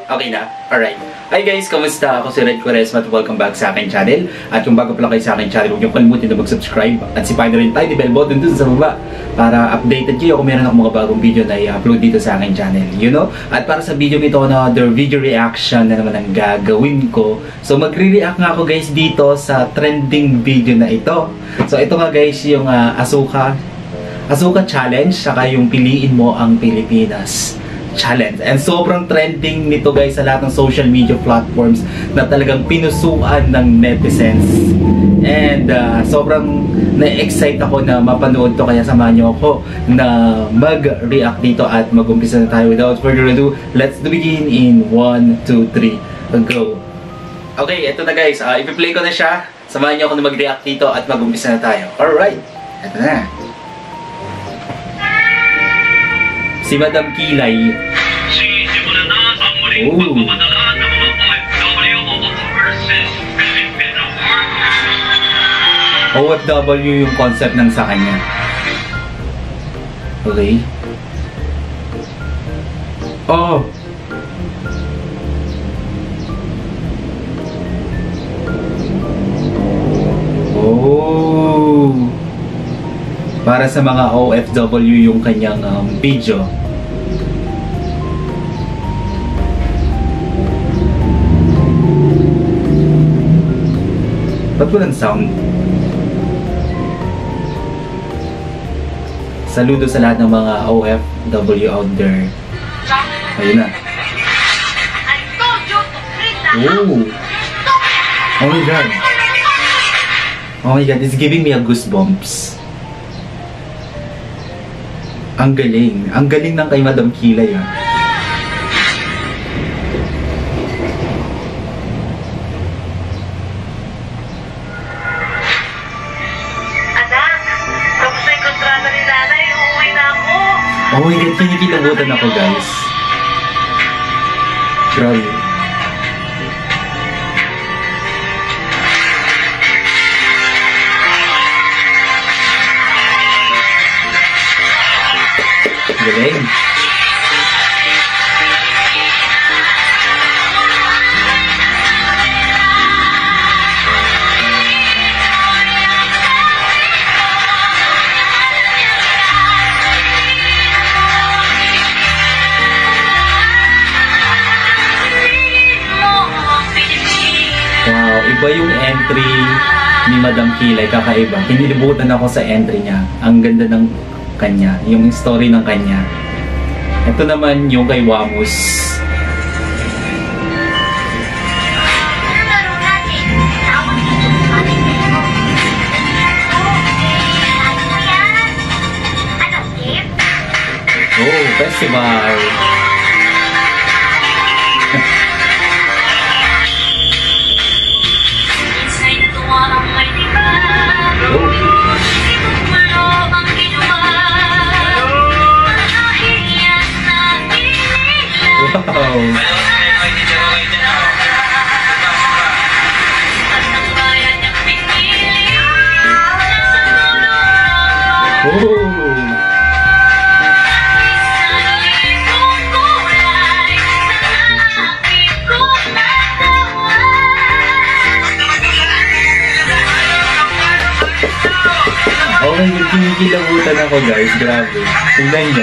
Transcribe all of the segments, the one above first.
Okay na? Alright. Hi guys, kamusta? Ako si Red Quaresma at welcome back sa akin channel. At kung bago pa lang kayo sa akin channel, huwag niyo kalimutan na mag-subscribe at sipain na rin tayo bell button dun sa baba para updated kayo kung meron akong mga bagong video na i-upload dito sa akin channel. You know? At para sa video nito, another video reaction na naman ang gagawin ko. So magre-react nga ako guys dito sa trending video na ito. So ito nga guys yung Asuka Challenge, saka yung Piliin Mo ang Pilipinas Challenge. And sobrang trending nito guys sa lahat ng social media platforms na talagang pinusuan ng netizens. And sobrang na-excite ako na mapanood to, kaya samahan niyo ako na mag-react dito at mag-umpisa na tayo. Without further ado, let's begin in 1, 2, 3, go! Okay, ito na guys. I-play ko na siya. Samahan niyo ako na mag-react dito at mag-umpisa na tayo. Alright, ito na. Si Madam Kilay. Sisimulan na ang muling pagpapadala ng mga OFW overseas Filipino workers. OFW yung concept ng sa kanya. Okay. Oh! Oh! Para sa mga OFW yung kanyang video. Ba't walang sound? Saludo sa lahat ng mga OFW out there. Ayun na. Oh! Oh my God! Oh my God, it's giving me a goosebumps. Ang galing. Ang galing ng kay Madam Kilay Anak, tapos na yung kontrata ni nanay, uuwi na ako. Oh my God, kinikilabutan ako guys. Grabe. Galing. Wow, iba yung entry ni Madam Kilay, kakaiba. Kinilibutan ako sa entry niya. Ang ganda ng kanya, yung story ng kanya. Ito naman yung kay Wamus. Oh, festival. Okay, kinikilabutan ako guys, grabe. Tingnan nyo.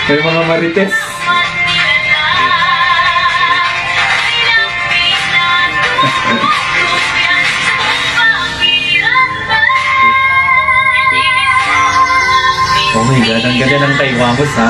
May mga marites. Oh my God, ang ganda ng kay Wamus ha.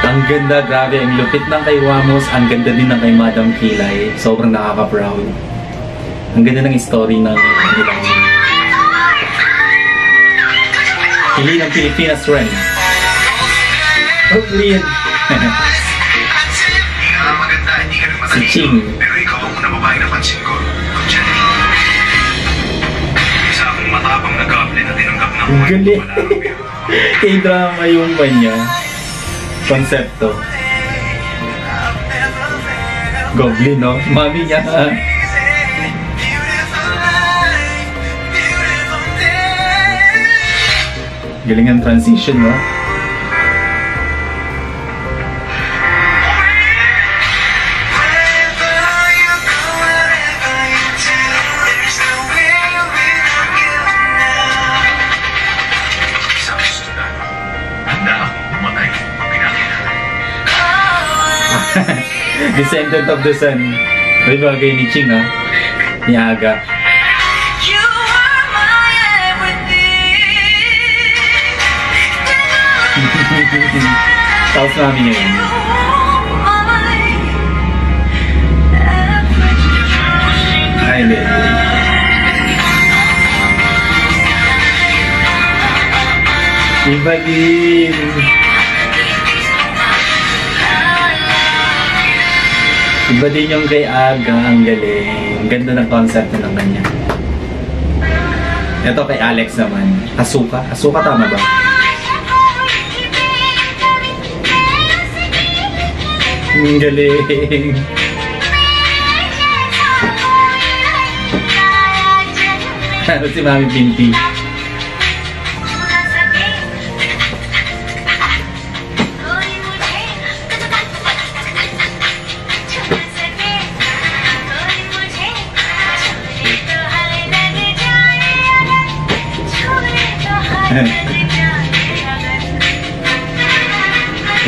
Ang ganda, grabe. Ang lupit ng kay Wamos. Ang ganda din ng kay Madam Kilay. Sobrang nakaka-proud. Ang ganda ng story ng nilang Hili ng Pilipinas rin. Oh, Lian. Si Ching. Pero ikaw ang unang babae na pansin ko. Isa akong matapang na goblin na tinanggap ng Ang galing. K-drama yung kanya. Konsepto. Goblin, no? Mami niya. Galing ang transition, no? Descendant of the Sun. May bagay ni Ching, ha? Ni Aga. Tapos namin niya yun. Ay, hindi. Iba din. Iba din yung kay Aga, ang galing. Ganda ng concept ng kanya. Ito kay Alex naman. Asuka? Asuka tama ba? Ang galing. Ano si Mami Pinti?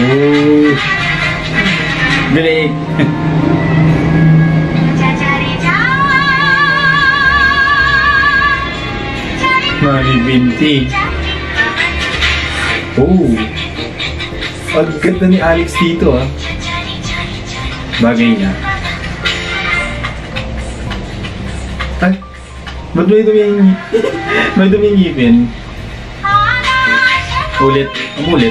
Oh, galing. Mami Binti. Oh, ang ganda ni Alex dito, ah. Bagay niya. Ay, ba't may duming may duming ngipin? Ulit. Umulit.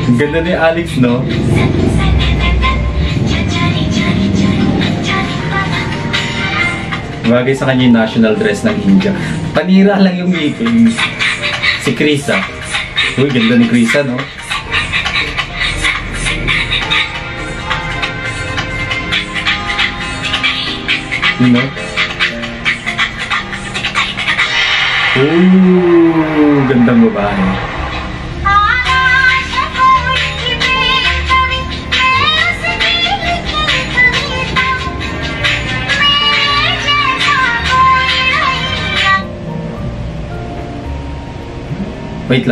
Ang ganda ni Alex, no? Bagay sa kanya yung national dress ng India. Panira lang yung ngipin. Si Krisa. Uy, ganda ni Krisa, no? You know? Ooh, gandang babae.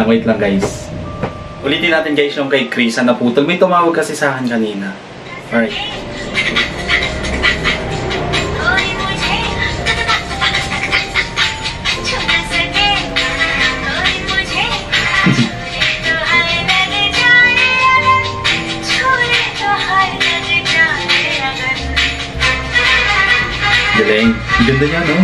Wait lang guys. Ulitin natin guys yung kay Krisa na putol. May tumawag kasi sa akin kanina. Alright. Galing. Ganda niya, no?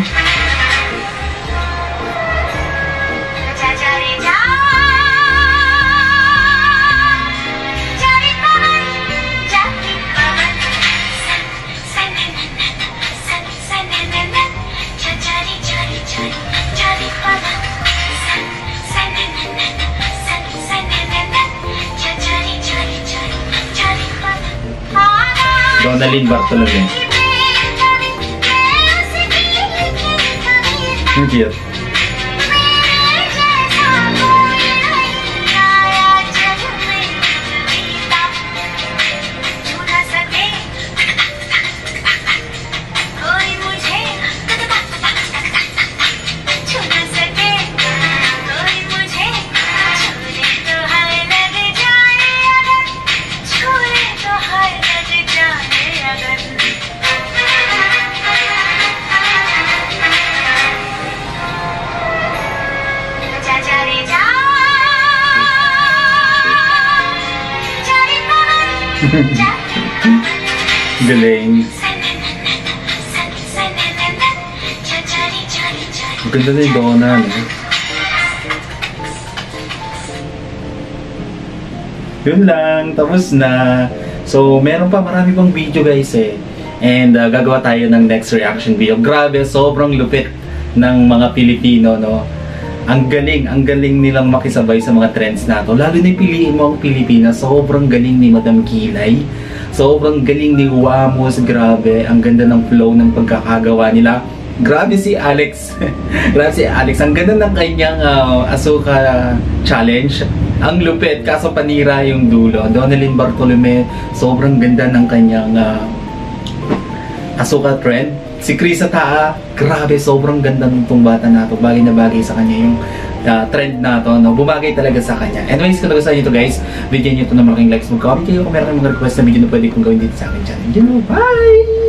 Donalyn Bartolome. Ang cute. Galing. Ganda na yung Donna, no? Yun lang, tapos na. So, meron pa, marami pang video guys eh. And gagawa tayo ng next reaction video. Grabe, sobrang lupit ng mga Pilipino, no? Ang galing nilang makisabay sa mga trends na to. Lalo na piliin mo ang Pilipinas, sobrang galing ni Madam Kilay. Sobrang galing ni Wamos, grabe. Ang ganda ng flow ng pagkakagawa nila. Grabe si Alex. Grabe si Alex. Ang ganda ng kanyang Asuka challenge. Ang lupit, kaso panira yung dulo. Donalyn Bartolome, sobrang ganda ng kanyang Asuka trend. Si Krisa Taa, grabe, sobrang ganda ng itong bata na to. Bagay na bagay sa kanya yung trend na to, no? Bumagay talaga sa kanya. Anyways, kung nagustuhan nyo ito guys, bigyan nyo ito ng malaking likes. Mag-comment kayo kung meron kayong mga request na video na pwede kong gawin dito sa akin channel. Bye!